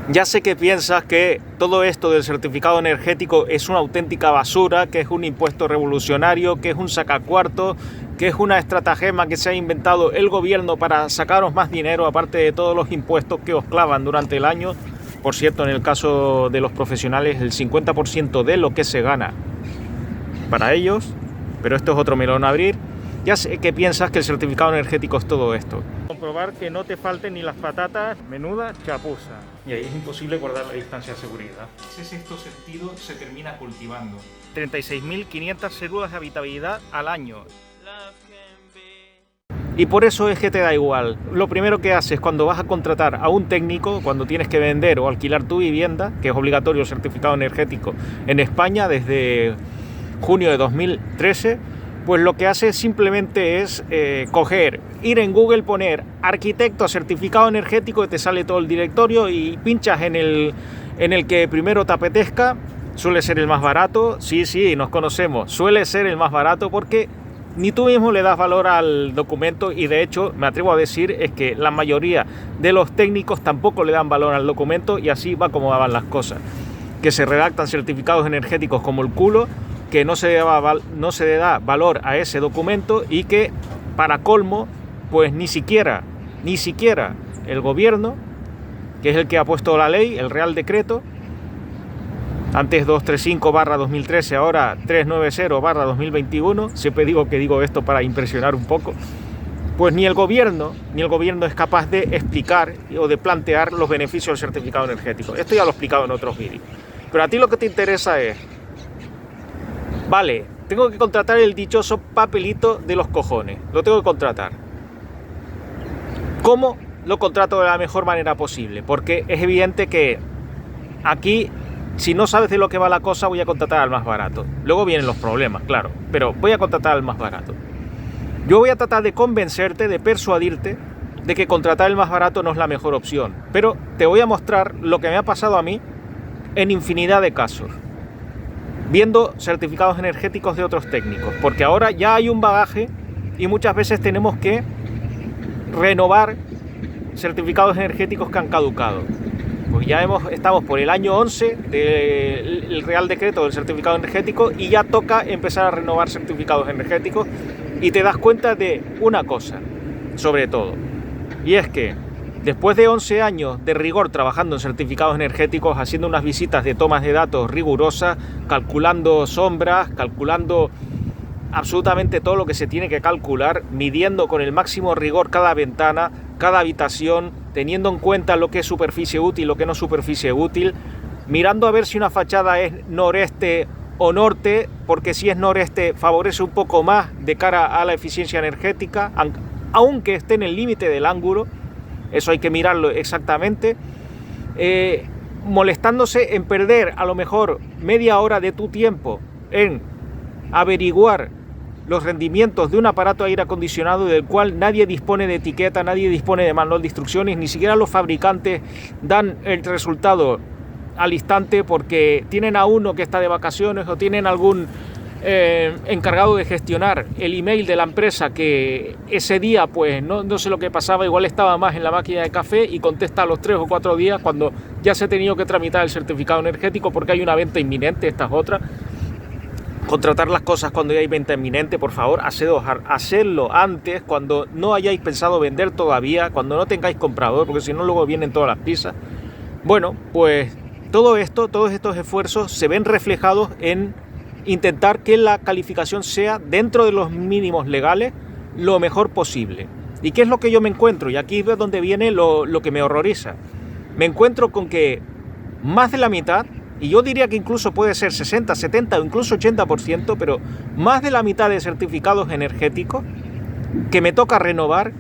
Ya sé que piensas que todo esto del certificado energético es una auténtica basura, que es un impuesto revolucionario, que es un sacacuarto, que es una estratagema que se ha inventado el gobierno para sacaros más dinero, aparte de todos los impuestos que os clavan durante el año. Por cierto, en el caso de los profesionales, el 50% de lo que se gana para ellos, pero esto es otro melón a abrir. Ya sé que piensas que el certificado energético es todo esto. Comprobar que no te falten ni las patatas, menuda chapuza. Y ahí es imposible guardar la distancia de seguridad. Ese sexto sentido se termina cultivando. 36.500 células de habitabilidad al año. Y por eso es que te da igual. Lo primero que haces cuando vas a contratar a un técnico, cuando tienes que vender o alquilar tu vivienda, que es obligatorio el certificado energético en España desde junio de 2013, pues lo que hace simplemente es coger, ir en Google, poner arquitecto certificado energético y te sale todo el directorio y pinchas en el que primero te apetezca. Suele ser el más barato, sí, nos conocemos, suele ser el más barato porque ni tú mismo le das valor al documento y de hecho me atrevo a decir es que la mayoría de los técnicos tampoco le dan valor al documento y así va como van las cosas. Que se redactan certificados energéticos como el culo, que no se le da valor a ese documento y que, para colmo, pues ni siquiera el gobierno, que es el que ha puesto la ley, el Real Decreto, antes 235/2013, ahora 390/2021, siempre digo esto para impresionar un poco, pues ni el gobierno es capaz de explicar o de plantear los beneficios del certificado energético. Esto ya lo he explicado en otros vídeos. Pero a ti lo que te interesa es: vale, tengo que contratar el dichoso papelito de los cojones. Lo tengo que contratar. ¿Cómo lo contrato de la mejor manera posible? Porque es evidente que aquí, si no sabes de lo que va la cosa, voy a contratar al más barato. Luego vienen los problemas, claro, pero voy a contratar al más barato. Yo voy a tratar de convencerte, de persuadirte de que contratar el más barato no es la mejor opción. Pero te voy a mostrar lo que me ha pasado a mí en infinidad de casos, viendo certificados energéticos de otros técnicos, porque ahora ya hay un bagaje y muchas veces tenemos que renovar certificados energéticos que han caducado. Pues ya estamos por el año 11 del Real Decreto del certificado energético y ya toca empezar a renovar certificados energéticos y te das cuenta de una cosa, sobre todo, y es que después de 11 años de rigor trabajando en certificados energéticos, haciendo unas visitas de tomas de datos rigurosas, calculando sombras, calculando absolutamente todo lo que se tiene que calcular, midiendo con el máximo rigor cada ventana, cada habitación, teniendo en cuenta lo que es superficie útil, lo que no es superficie útil, mirando a ver si una fachada es noreste o norte, porque si es noreste favorece un poco más de cara a la eficiencia energética, aunque esté en el límite del ángulo. Eso hay que mirarlo exactamente, molestándose en perder a lo mejor media hora de tu tiempo en averiguar los rendimientos de un aparato de aire acondicionado del cual nadie dispone de etiqueta, nadie dispone de manual de instrucciones, ni siquiera los fabricantes dan el resultado al instante porque tienen a uno que está de vacaciones o tienen algún encargado de gestionar el email de la empresa que ese día pues no sé lo que pasaba, igual estaba más en la máquina de café y contesta a los 3 o 4 días cuando ya se ha tenido que tramitar el certificado energético porque hay una venta inminente. Esta es otra. Contratar las cosas cuando ya hay venta inminente, por favor, hacedlo antes, cuando no hayáis pensado vender todavía, cuando no tengáis comprador, porque si no luego vienen todas las prisas. Bueno, pues todos estos esfuerzos se ven reflejados en intentar que la calificación sea dentro de los mínimos legales lo mejor posible. ¿Y qué es lo que yo me encuentro? Y aquí es donde viene lo que me horroriza. Me encuentro con que más de la mitad, y yo diría que incluso puede ser 60, 70 o incluso 80%, pero más de la mitad de certificados energéticos que me toca renovar,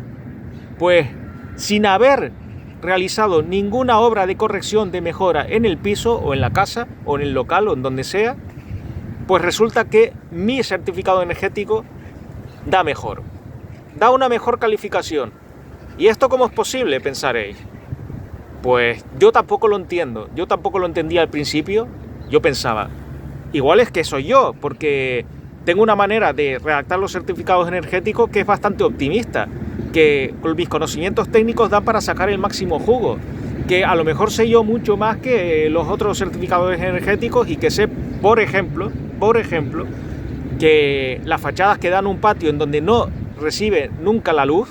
pues sin haber realizado ninguna obra de corrección, de mejora en el piso o en la casa o en el local o en donde sea, pues resulta que mi certificado energético da mejor, da una mejor calificación. ¿Y esto cómo es posible? Pensaréis. Pues yo tampoco lo entiendo, yo tampoco lo entendía al principio. Yo pensaba, igual es que soy yo, porque tengo una manera de redactar los certificados energéticos que es bastante optimista, que con mis conocimientos técnicos dan para sacar el máximo jugo. que a lo mejor sé yo mucho más que los otros certificadores energéticos y que sé, por ejemplo, que las fachadas que dan un patio en donde no recibe nunca la luz,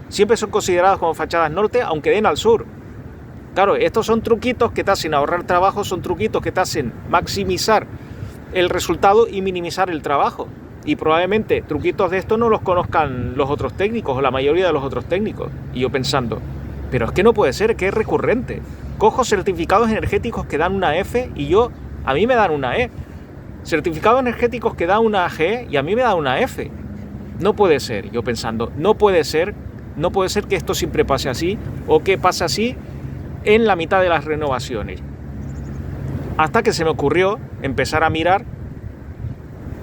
siempre son consideradas como fachadas norte, aunque den al sur. Claro, estos son truquitos que te hacen ahorrar trabajo, son truquitos que te hacen maximizar el resultado y minimizar el trabajo. Y probablemente truquitos de esto no los conozcan los otros técnicos o la mayoría de los otros técnicos. Y yo pensando, pero es que no puede ser, que es recurrente. Cojo certificados energéticos que dan una F y a mí me dan una E. Certificados energéticos que dan una G y a mí me dan una F. No puede ser, yo pensando, no puede ser que esto siempre pase así o que pase así en la mitad de las renovaciones. Hasta que se me ocurrió empezar a mirar,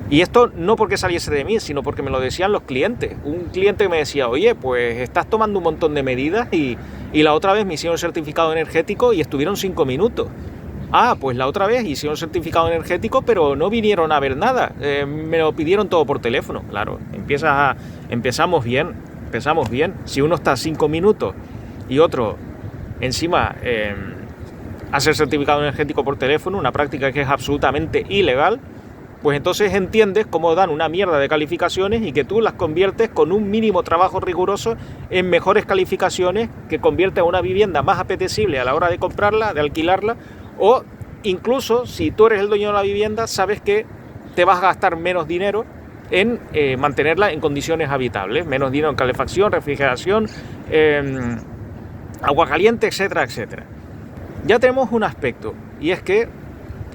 y esto no porque saliese de mí, sino porque me lo decían los clientes. Un cliente me decía, oye, pues estás tomando un montón de medidas y la otra vez me hicieron certificado energético y estuvieron 5 minutos. Ah, pues la otra vez hicieron certificado energético, pero no vinieron a ver nada. Me lo pidieron todo por teléfono. Claro, empezamos bien. Si uno está 5 minutos y otro encima hace certificado energético por teléfono, una práctica que es absolutamente ilegal, pues entonces entiendes cómo dan una mierda de calificaciones y que tú las conviertes con un mínimo trabajo riguroso en mejores calificaciones que convierten a una vivienda más apetecible a la hora de comprarla, de alquilarla, o incluso si tú eres el dueño de la vivienda, sabes que te vas a gastar menos dinero en mantenerla en condiciones habitables, menos dinero en calefacción, refrigeración, agua caliente, etcétera, etcétera. Ya tenemos un aspecto, y es que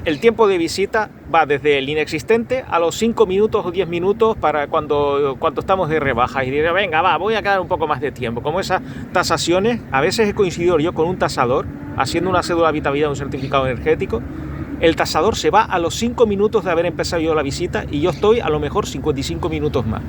el tiempo de visita va desde el inexistente a los 5 minutos o 10 minutos para cuando estamos de rebajas y diré, venga, voy a quedar un poco más de tiempo. Como esas tasaciones, a veces he coincidido yo con un tasador haciendo una cédula de habitabilidad de un certificado energético. El tasador se va a los 5 minutos de haber empezado yo la visita y yo estoy a lo mejor 55 minutos más.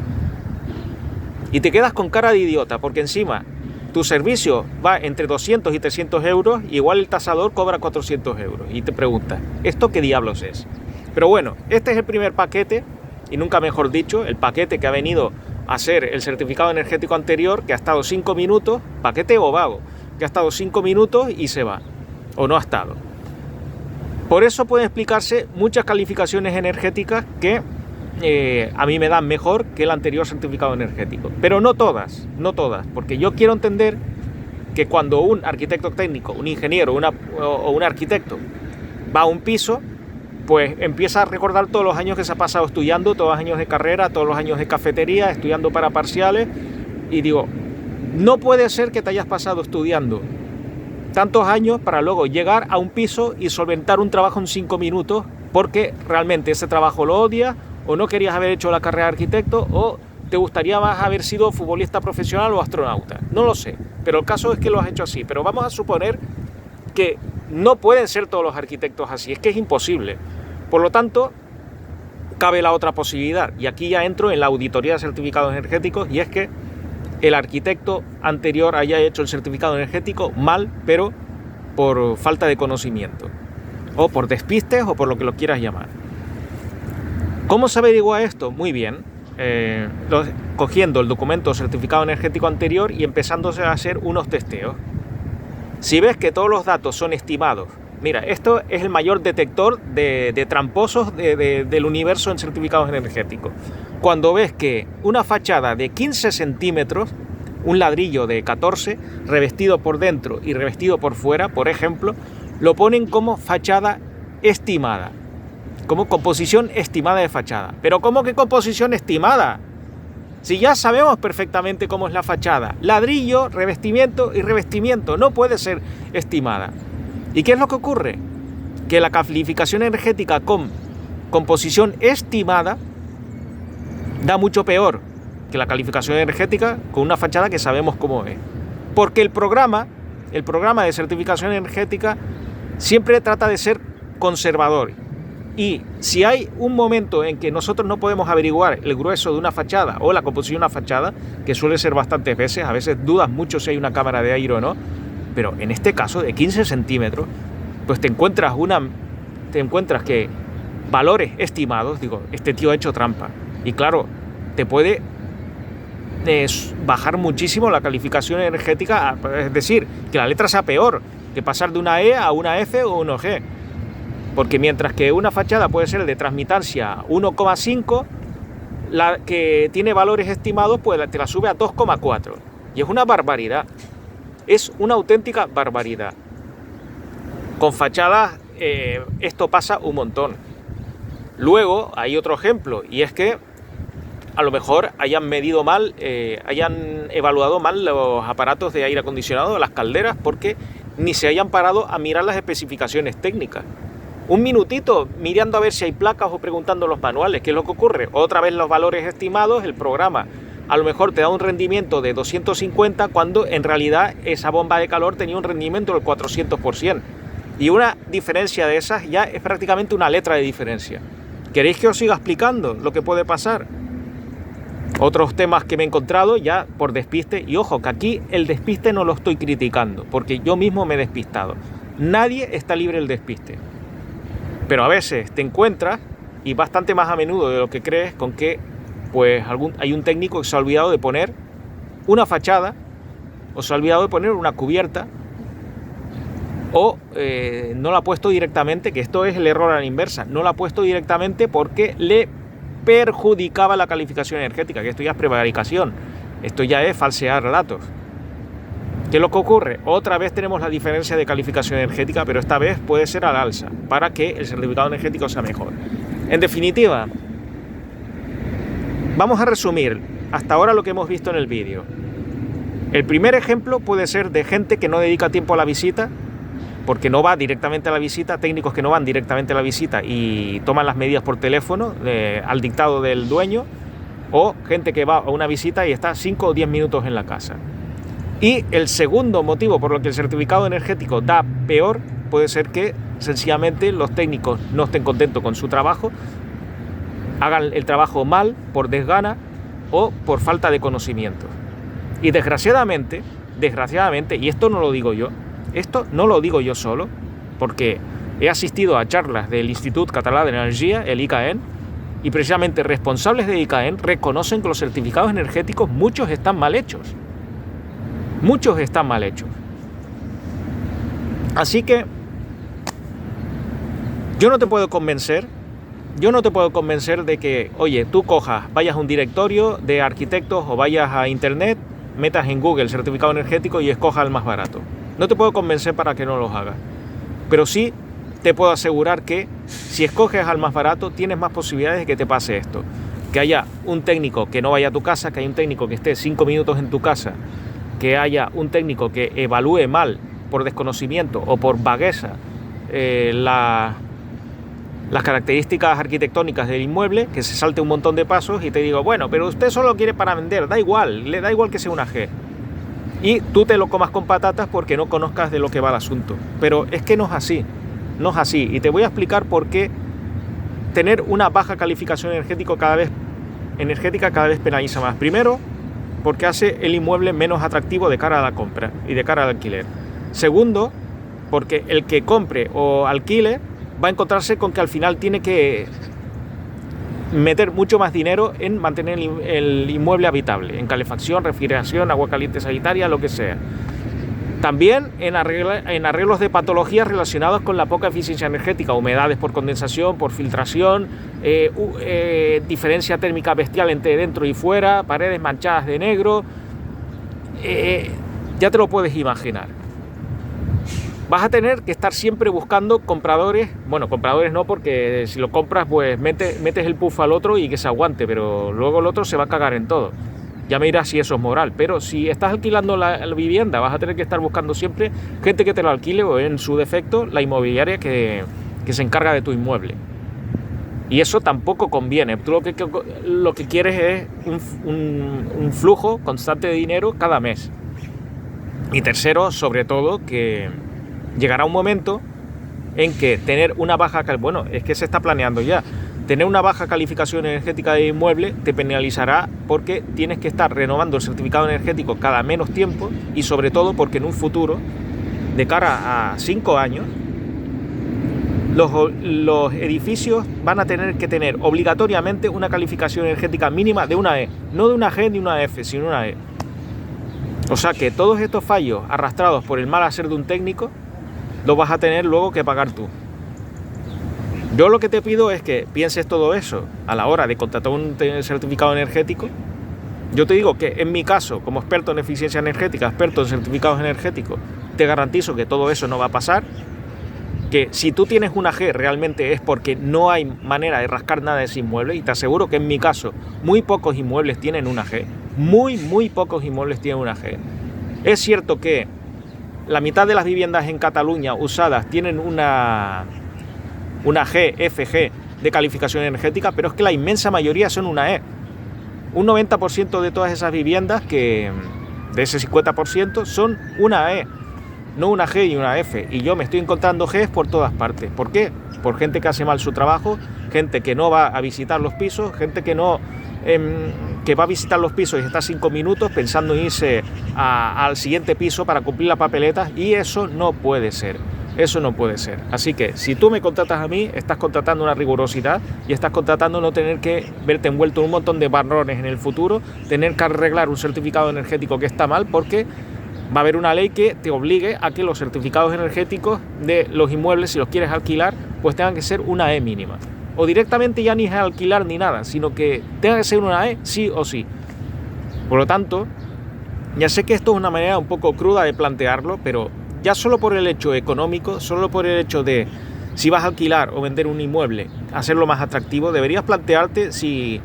Y te quedas con cara de idiota porque encima tu servicio va entre 200 y 300 euros, y igual el tasador cobra 400 euros. Y te preguntas, ¿esto qué diablos es? Pero bueno, este es el primer paquete, y nunca mejor dicho, el paquete que ha venido a ser el certificado energético anterior, que ha estado 5 minutos, paquete o vago, que ha estado 5 minutos y se va, o no ha estado. Por eso pueden explicarse muchas calificaciones energéticas que a mí me dan mejor que el anterior certificado energético, pero no todas, porque yo quiero entender que cuando un arquitecto técnico, un ingeniero o un arquitecto va a un piso, pues empieza a recordar todos los años que se ha pasado estudiando, todos los años de carrera, todos los años de cafetería, estudiando para parciales, y digo, no puede ser que te hayas pasado estudiando tantos años para luego llegar a un piso y solventar un trabajo en 5 minutos porque realmente ese trabajo lo odias, o no querías haber hecho la carrera de arquitecto, o te gustaría más haber sido futbolista profesional o astronauta. No lo sé, pero el caso es que lo has hecho así. Pero vamos a suponer que no pueden ser todos los arquitectos así, es que es imposible. Por lo tanto, cabe la otra posibilidad, y aquí ya entro en la auditoría de certificados energéticos, y es que el arquitecto anterior haya hecho el certificado energético mal, pero por falta de conocimiento, o por despistes, o por lo que lo quieras llamar. ¿Cómo se averigua esto? Muy bien, cogiendo el documento certificado energético anterior y empezándose a hacer unos testeos. Si ves que todos los datos son estimados, mira, esto es el mayor detector de tramposos del universo en certificados energéticos. Cuando ves que una fachada de 15 centímetros, un ladrillo de 14, revestido por dentro y revestido por fuera, por ejemplo, lo ponen como fachada estimada, como composición estimada de fachada. ¿Pero cómo que composición estimada? Si ya sabemos perfectamente cómo es la fachada, ladrillo, revestimiento y revestimiento, no puede ser estimada. ¿Y qué es lo que ocurre? Que la calificación energética con composición estimada da mucho peor que la calificación energética con una fachada que sabemos cómo es. Porque el programa de certificación energética siempre trata de ser conservador. Y si hay un momento en que nosotros no podemos averiguar el grueso de una fachada o la composición de una fachada, que suele ser bastantes veces, a veces dudas mucho si hay una cámara de aire o no, pero en este caso de 15 centímetros, pues te encuentras que valores estimados, digo, este tío ha hecho trampa. Y claro, te puede bajar muchísimo la calificación energética, es decir, que la letra sea peor, que pasar de una E a una F o una G. Porque mientras que una fachada puede ser de transmitancia 1,5, la que tiene valores estimados pues te la sube a 2,4. Y es una barbaridad. Es una auténtica barbaridad. Con fachadas esto pasa un montón. Luego hay otro ejemplo, y es que a lo mejor hayan medido mal, hayan evaluado mal los aparatos de aire acondicionado, las calderas, porque ni se hayan parado a mirar las especificaciones técnicas. Un minutito mirando a ver si hay placas o preguntando los manuales. ¿Qué es lo que ocurre? Otra vez los valores estimados, el programa a lo mejor te da un rendimiento de 250 cuando en realidad esa bomba de calor tenía un rendimiento del 400%. Y una diferencia de esas ya es prácticamente una letra de diferencia. ¿Queréis que os siga explicando lo que puede pasar? Otros temas que me he encontrado ya por despiste, y ojo que aquí el despiste no lo estoy criticando, porque yo mismo me he despistado. Nadie está libre del despiste. Pero a veces te encuentras, y bastante más a menudo de lo que crees, con que pues hay un técnico que se ha olvidado de poner una fachada, o se ha olvidado de poner una cubierta, o no la ha puesto directamente, que esto es el error a la inversa, no la ha puesto directamente porque le perjudicaba la calificación energética, que esto ya es prevaricación, esto ya es falsear datos. ¿Qué es lo que ocurre? Otra vez tenemos la diferencia de calificación energética, pero esta vez puede ser al alza, para que el certificado energético sea mejor. En definitiva, vamos a resumir hasta ahora lo que hemos visto en el vídeo. El primer ejemplo puede ser de gente que no dedica tiempo a la visita, porque no va directamente a la visita, técnicos que no van directamente a la visita y toman las medidas por teléfono al dictado del dueño, o gente que va a una visita y está 5 o 10 minutos en la casa. Y el segundo motivo por el que el certificado energético da peor puede ser que sencillamente los técnicos no estén contentos con su trabajo, hagan el trabajo mal, por desgana o por falta de conocimiento. Y desgraciadamente, y esto no lo digo yo solo, porque he asistido a charlas del Institut Català d'Energia, el ICAEN, y precisamente responsables de ICAEN reconocen que los certificados energéticos muchos están mal hechos. Muchos están mal hechos. Así que yo no te puedo convencer de que, oye, tú vayas a un directorio de arquitectos o vayas a internet, metas en Google certificado energético y escojas el más barato. No te puedo convencer para que no los hagas. Pero sí te puedo asegurar que si escoges al más barato tienes más posibilidades de que te pase esto. Que haya un técnico que no vaya a tu casa, que haya un técnico que esté 5 minutos en tu casa, que haya un técnico que evalúe mal por desconocimiento o por vagueza las características arquitectónicas del inmueble, que se salte un montón de pasos y te digo, bueno, pero usted solo quiere para vender, da igual, le da igual que sea una G. Y tú te lo comas con patatas porque no conozcas de lo que va el asunto. Pero es que no es así, y te voy a explicar por qué tener una baja calificación energética cada vez penaliza más. Primero, porque hace el inmueble menos atractivo de cara a la compra y de cara al alquiler. Segundo, porque el que compre o alquile va a encontrarse con que al final tiene que meter mucho más dinero en mantener el inmueble habitable, en calefacción, refrigeración, agua caliente sanitaria, lo que sea. También en arreglos de patologías relacionadas con la poca eficiencia energética, humedades por condensación, por filtración, diferencia térmica bestial entre dentro y fuera, paredes manchadas de negro, ya te lo puedes imaginar. Vas a tener que estar siempre buscando compradores, bueno, compradores no, porque si lo compras pues metes el puff al otro y que se aguante, pero luego el otro se va a cagar en todo. Ya me dirás si eso es moral, pero si estás alquilando la vivienda vas a tener que estar buscando siempre gente que te lo alquile, o en su defecto la inmobiliaria que se encarga de tu inmueble. Y eso tampoco conviene. Tú lo que quieres es un flujo constante de dinero cada mes. Y tercero, sobre todo, que llegará un momento en que tener una baja, bueno, es que se está planeando ya, tener una baja calificación energética de inmueble te penalizará porque tienes que estar renovando el certificado energético cada menos tiempo, y sobre todo porque en un futuro, de cara a 5 años, los edificios van a tener que tener obligatoriamente una calificación energética mínima de una E, no de una G ni una F, sino una E. O sea que todos estos fallos arrastrados por el mal hacer de un técnico lo vas a tener luego que pagar tú. Yo lo que te pido es que pienses todo eso a la hora de contratar un certificado energético. Yo te digo que en mi caso, como experto en eficiencia energética, experto en certificados energéticos, te garantizo que todo eso no va a pasar, que si tú tienes una G realmente es porque no hay manera de rascar nada de ese inmueble, y te aseguro que en mi caso muy pocos inmuebles tienen una G, muy pocos inmuebles tienen una G. Es cierto que la mitad de las viviendas en Cataluña usadas tienen una G, FG de calificación energética, pero es que la inmensa mayoría son una E. Un 90% de todas esas viviendas, de ese 50%, son una E, no una G y una F. Y yo me estoy encontrando Gs por todas partes. ¿Por qué? Por gente que hace mal su trabajo, gente que no va a visitar los pisos, gente que no que va a visitar los pisos y está 5 minutos pensando en irse al siguiente piso para cumplir las papeletas, y eso no puede ser. Eso no puede ser. Así que si tú me contratas a mí, estás contratando una rigurosidad y estás contratando no tener que verte envuelto en un montón de marrones en el futuro, tener que arreglar un certificado energético que está mal, porque va a haber una ley que te obligue a que los certificados energéticos de los inmuebles, si los quieres alquilar, pues tengan que ser una E mínima. O directamente ya ni es alquilar ni nada, sino que tenga que ser una E sí o sí. Por lo tanto, ya sé que esto es una manera un poco cruda de plantearlo, pero ya solo por el hecho económico, solo por el hecho de si vas a alquilar o vender un inmueble, hacerlo más atractivo, deberías plantearte si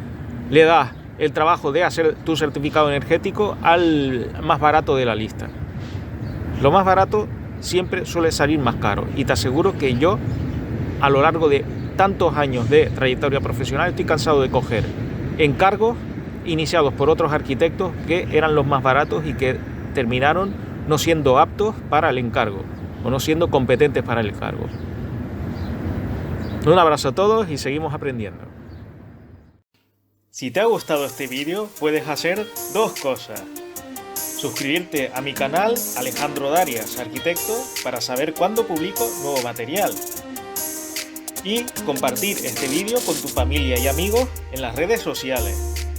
le das el trabajo de hacer tu certificado energético al más barato de la lista. Lo más barato siempre suele salir más caro, y te aseguro que yo, a lo largo de tantos años de trayectoria profesional, estoy cansado de coger encargos iniciados por otros arquitectos que eran los más baratos y que terminaron no siendo aptos para el encargo o no siendo competentes para el encargo. Un abrazo a todos y seguimos aprendiendo. Si te ha gustado este vídeo, puedes hacer dos cosas: suscribirte a mi canal Alejandro Darias Arquitecto para saber cuándo publico nuevo material, y compartir este vídeo con tu familia y amigos en las redes sociales.